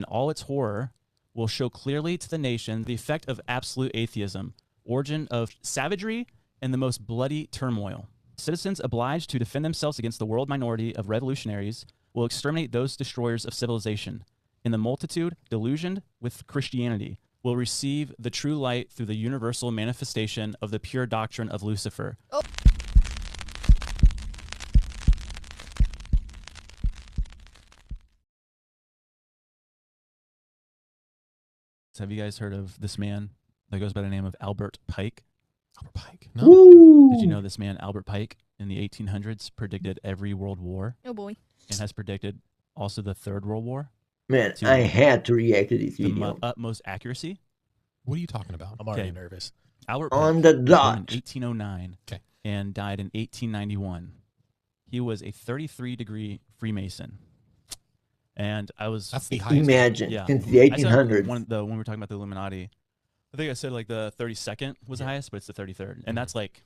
in all its horror, will show clearly to the nation the effect of absolute atheism, origin of savagery, and the most bloody turmoil. Citizens obliged to defend themselves against the world minority of revolutionaries will exterminate those destroyers of civilization. And the multitude, delusioned with Christianity, will receive the true light through the universal manifestation of the pure doctrine of Lucifer. Oh. Have you guys heard of this man that goes by the name of Albert Pike? Albert Pike. No. Woo! Did you know this man, Albert Pike, in the 1800s predicted every world war Oh boy. and has predicted also the Third World War? Man, to I had to react to this the video. utmost accuracy. What are you talking about? I'm already Okay. nervous. Albert On Pike the was born dot. in 1809 Okay. and died in 1891. He was a 33-degree Freemason. And I was That's the highest. Imagine, Yeah. since the I said 1800s. when we were talking about the Illuminati, I think I said like the 32nd was the highest, but it's the 33rd, and that's like,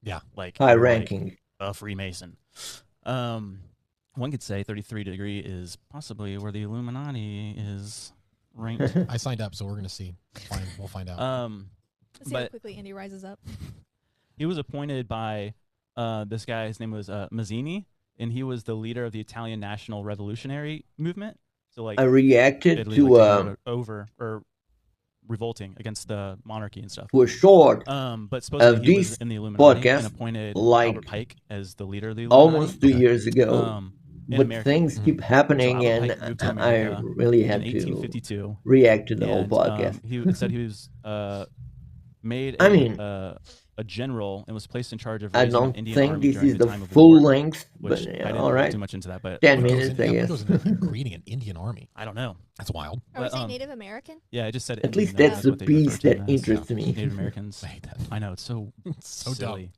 Yeah. like High you're, like, ranking. a Freemason. One could say 33 degree is possibly where the Illuminati is ranked. I signed up, so we're gonna see. We'll find out. Let's see how But quickly Andy rises up. he was appointed by this guy. His name was Mazzini, and he was the leader of the Italian National Revolutionary Movement. So like I reacted Italy, to like, taking over or revolting against the monarchy and stuff. a short But supposedly he was this in the Illuminati podcast, and appointed like, Albert Pike as the leader of the Illuminati. almost 2 years ago. in But America. things keep happening, So and Albert Pike moved to I America really in had to 1852. react to the whole And, podcast. he said he was made I mean, a general and was placed in charge of I raising an don't Indian think army this during is the the time of full war, length, but which I yeah, didn't all look right. too much into that, but 10 What goes minutes, in- I what guess. goes into creating an Indian army? I don't know. That's wild. Are we But, saying Native American? Yeah, I just said At least Indian, that's what the they refer piece to that them as. interests me. Native Americans. I hate that. I know, it's so So silly.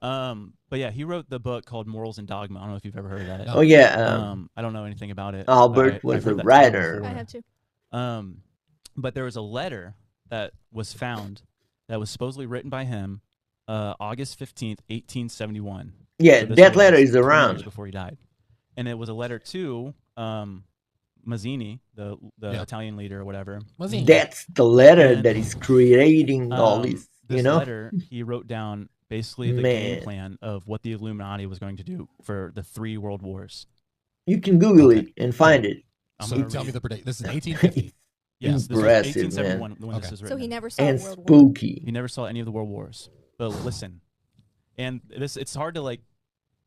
But yeah, he wrote the book called Morals and Dogma. I don't know if you've ever heard of that. Oh, yeah. I don't know anything about it. Albert but was I've heard a that writer. before. I have to. But there was a letter that was found that was supposedly written by him August 15th, 1871. Yeah, So this that was letter is 20 years around. before he died. And it was a letter to Mazzini, the Yeah. Italian leader or whatever. That's the letter And, that is creating all this, this you know? letter, he wrote down basically the Man. game plan of what the Illuminati was going to do for the 3 world wars. You can Google Okay. it and find it. I'm So gonna tell read me it. the prediction. This is 1850. Yes, this was Impressive, 1871 when Okay. this was So written. he never saw And World War. spooky. He never saw any of the world wars. But listen, and it's hard to like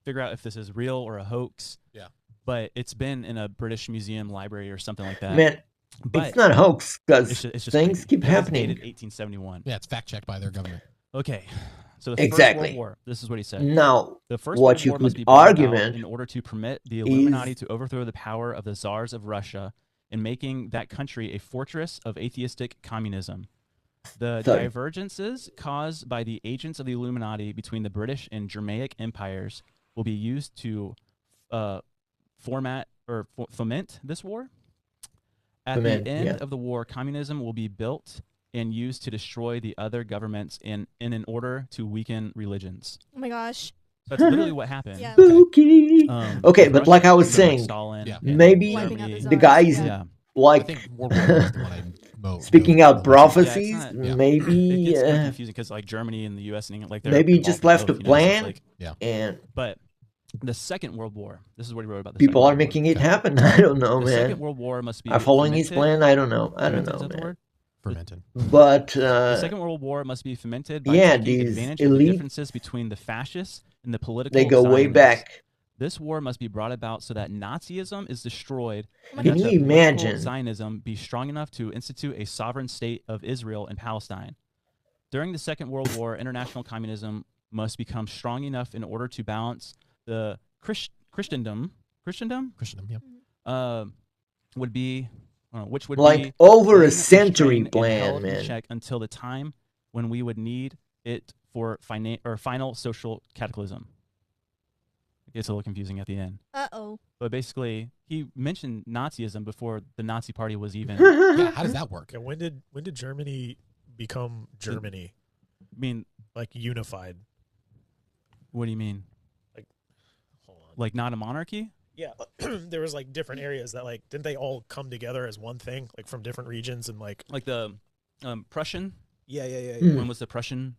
figure out if this is real or a hoax. Yeah. But it's been in a British museum library or something like that. Man, but it's not a hoax, because it's just things crazy. keep It was happening. dated 1871. Yeah, it's fact checked by their government. Okay. So the Exactly. First World War. This is what he said. Now, The First what World you War must could be brought about argument in order to permit the Illuminati to overthrow the power of the Tsars of Russia and making that country a fortress of atheistic communism. The Sorry. divergences caused by the agents of the Illuminati between the British and Germanic empires will be used to foment this war. At Foment, the end yeah. of the war, communism will be built and used to destroy the other governments in an order to weaken religions. Oh my gosh. That's literally what happened. Yeah. spooky. Okay, but Russia, like I was people saying, Stalin, Yeah. and maybe Wiping out the Germany. the guys Yeah. I like think World War I is the one I speaking out prophecies, Yeah, it's not- yeah. It maybe gets kind of confusing because like Germany and the U.S. and England, like they're maybe he involved just in left both, a you know, so it's plan. like- and but the Second World War. This is what he wrote about. The people Second are World making War. it happen. I don't know, The Second man. World War must be Are following his fomented- plan? I don't know. I don't fomented, is know, that the man. word? fermented. But The Second World War must be fomented by yeah, taking these advantage of the elite, differences between the fascists and the political they go way Zionists. back. This war must be brought about so that Nazism is destroyed Oh my and Can that gosh. you the political imagine? Zionism be strong enough to institute a sovereign state of Israel and Palestine. During the Second World War, international communism must become strong enough in order to balance the Christendom, Christendom, yeah. would be, which would Like be over a thin, century restrained, and plan, held in man. check until the time when we would need it for final social cataclysm. It gets a little confusing at the end. Uh-oh. But basically, he mentioned Nazism before the Nazi Party was even. Yeah, how does that work? Okay, when did Germany become Germany, I mean, like unified? what do you mean? Hold on. Like not a monarchy? Yeah, there was like different areas that like didn't they all come together as one thing, like from different regions and like the Prussian. yeah. When was the Prussian?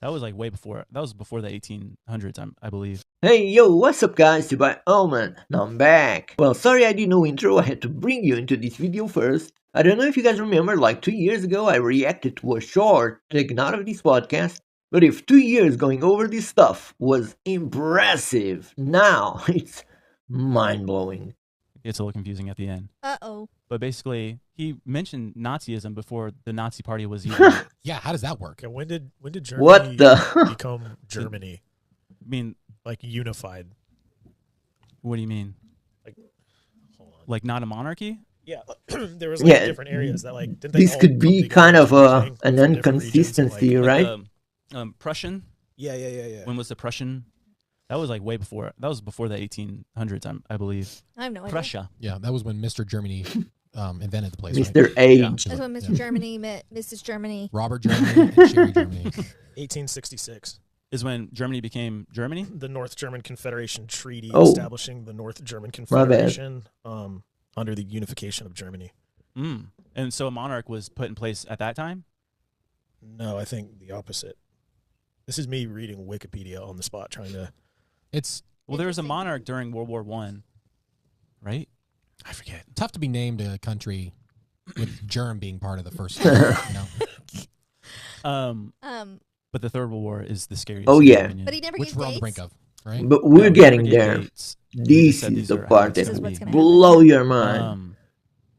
That was like way before. That was before the 1800s, I believe. Hey, yo, what's up guys, Dubai Omen, now I'm back. Well, sorry I did no intro, I had to bring you into this video first. I don't know if you guys remember, like 2 years ago I reacted to a short taken out of this podcast, but if 2 years going over this stuff was impressive, now it's mind-blowing. It gets a little confusing at the end. Uh-oh. But basically, he mentioned Nazism before the Nazi Party was even. Yeah, how does that work? Okay, when did Germany What the? become Germany? I mean, Like unified. what do you mean? Hold on. Like not a monarchy? Yeah, there was like Yeah, different areas that like didn't they This all could come be together kind as of one thing an from different regions and, inconsistency, like, right? The Prussian. Yeah. When was the Prussian? That was like way before. That was before the 1800s, I believe. I have no idea. Prussia. Yeah, that was when Mr. Germany Mr. invented the place. Right? Age. That's when Mr. Yeah. Germany met Mrs. Germany. Robert Germany and Sherry Germany. 1866. Is when Germany became Germany. The North German Confederation Treaty Oh. establishing the North German Confederation under the unification of Germany. And so a monarch was put in place at that time. No, I think the opposite. This is me reading Wikipedia on the spot, trying to. It's Well, there was a monarch during World War I, right? I forget. tough to be named a country with germ being part of the first. You know? But the Third World War is the scariest. Oh, in my yeah. opinion. But he never Which gave we're on the dates. brink of, right? But No, we're he getting never gave there. dates. He This just said is these the are how part it's that This is gonna what's be. gonna happen. blow your mind.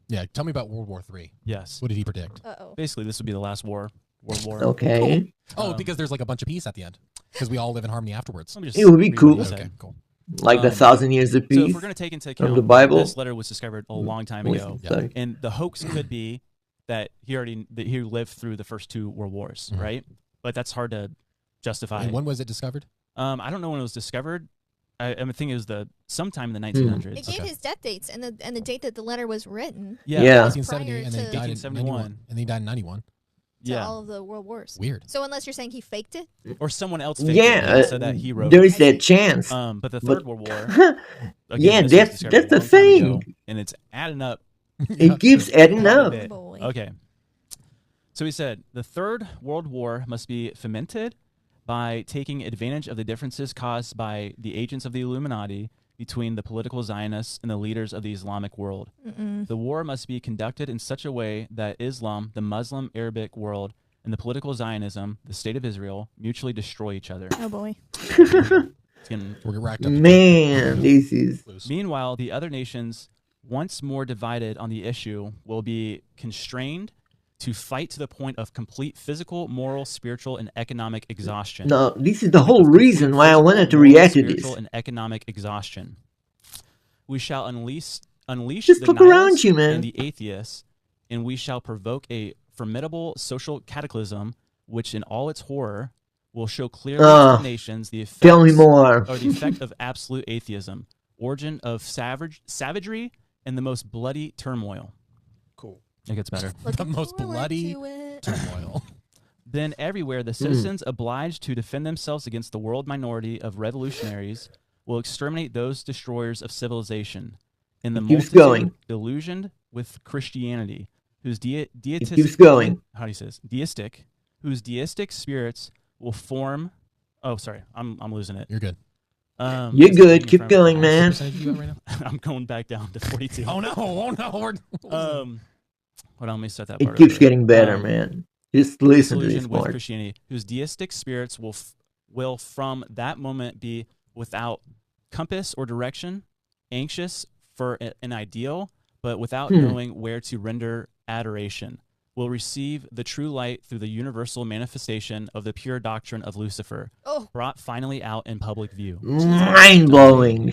Yeah, tell me about World War III. Yes. What did he predict? Uh-oh. Basically, this would be the last war. World War. Okay. Oh, Um, because there's like a bunch of peace at the end. Because we all live in harmony afterwards. Let me just It would be read what cool. he Okay, said. cool. Like the 1,000 years of So if peace. we're going to take into From account the Bible? this letter was discovered a long time ago, Yeah. and the hoax could be that he lived through the first two world wars, Mhm. right? But that's hard to justify. And when was it discovered? I don't know when it was discovered. I think it was sometime in the 1900s. It gave his death dates and the date that the letter was written Yeah. 1870, Prior and then he to- died in 1871. 91. And then he died in 91. to Yeah, all of the world wars. Weird. So unless you're saying he faked it, or someone else faked Yeah, it so that he wrote. there it. is that chance. But the but- Third World War. Again, Yeah, this was that's discovered the a long time ago, thing. and it's adding up. It keeps adding quite a up. bit. Boy. Okay. So he said the Third World War must be fomented by taking advantage of the differences caused by the agents of the Illuminati between the political Zionists and the leaders of the Islamic world. The war must be conducted in such a way that Islam, the Muslim Arabic world, and the political Zionism, the state of Israel, mutually destroy each other. Oh boy. It's getting- We're racked up. Man, this is... Meanwhile, the other nations, once more divided on the issue, will be constrained to fight to the point of complete physical, moral, spiritual, and economic exhaustion. No, this is the whole Of complete reason why I physical, wanted to moral, react to this. spiritual, and economic exhaustion. We shall unleash Just the look around nihilists you, man. and the atheists, and we shall provoke a formidable social cataclysm, which in all its horror will show clearly to the nations the effects, Tell me more. or the effect of absolute atheism, origin of savagery, and the most bloody turmoil. Cool. It gets better. The most Forward bloody to it. turmoil. Then everywhere the citizens obliged to defend themselves against the world minority of revolutionaries will exterminate those destroyers of civilization. In the It keeps multitude going. illusioned with Christianity, whose It keeps going. how do you say this? Deistic, whose deistic spirits will form. Oh, sorry, I'm losing it. You're good. You're it's good. taking Keep from- going, What man. percentage you got right now? I'm going back down to 42. Oh no! Oh no! What was it? Hold on, let me set that. It part keeps over. getting better, man. Just listen to this Disillusioned with part. Christianity, whose deistic spirits will from that moment be without compass or direction, anxious for an ideal, but without knowing where to render adoration, will receive the true light through the universal manifestation of the pure doctrine of Lucifer, Oh. brought finally out in public view. Mind blowing.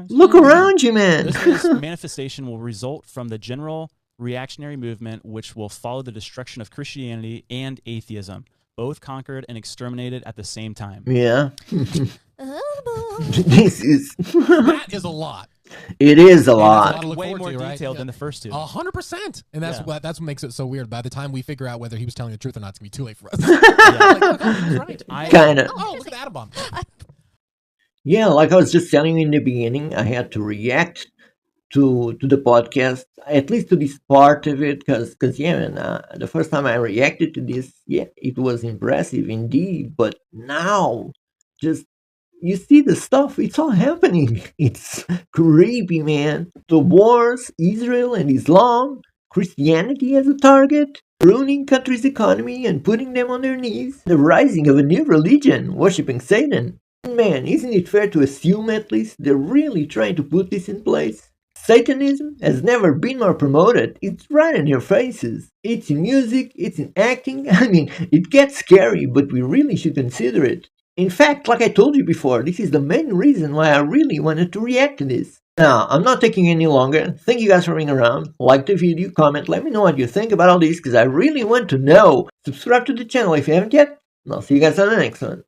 Look around you, man. This manifestation will result from the general reactionary movement, which will follow the destruction of Christianity and atheism, both conquered and exterminated at the same time. Yeah. Oh boy. This is... That is a lot. It is a And lot. to look Way forward more to, right? detailed Yeah. than the first two. 100%. And that's Yeah. what makes it so weird. By the time we figure out whether he was telling the truth or not, it's gonna be too late for us. Yeah. Like, oh, he's right. I- Kinda. Oh, look at the atom bomb. Yeah, like I was just telling you in the beginning, I had to react to the podcast, at least to this part of it, because yeah, man, the first time I reacted to this, yeah, it was impressive indeed. But now, just you see the stuff, it's all happening. It's creepy, man. The wars, Israel and Islam, Christianity as a target, ruining countries' economy and putting them on their knees, the rising of a new religion, worshipping Satan. Man, isn't it fair to assume at least they're really trying to put this in place? Satanism has never been more promoted. It's right in your faces. It's in music, it's in acting. I mean, it gets scary, but we really should consider it. In fact, like I told you before, this is the main reason why I really wanted to react to this. Now, I'm not taking any longer. Thank you guys for being around. Like the video, comment, let me know what you think about all this, because I really want to know. Subscribe to the channel if you haven't yet, and I'll see you guys on the next one.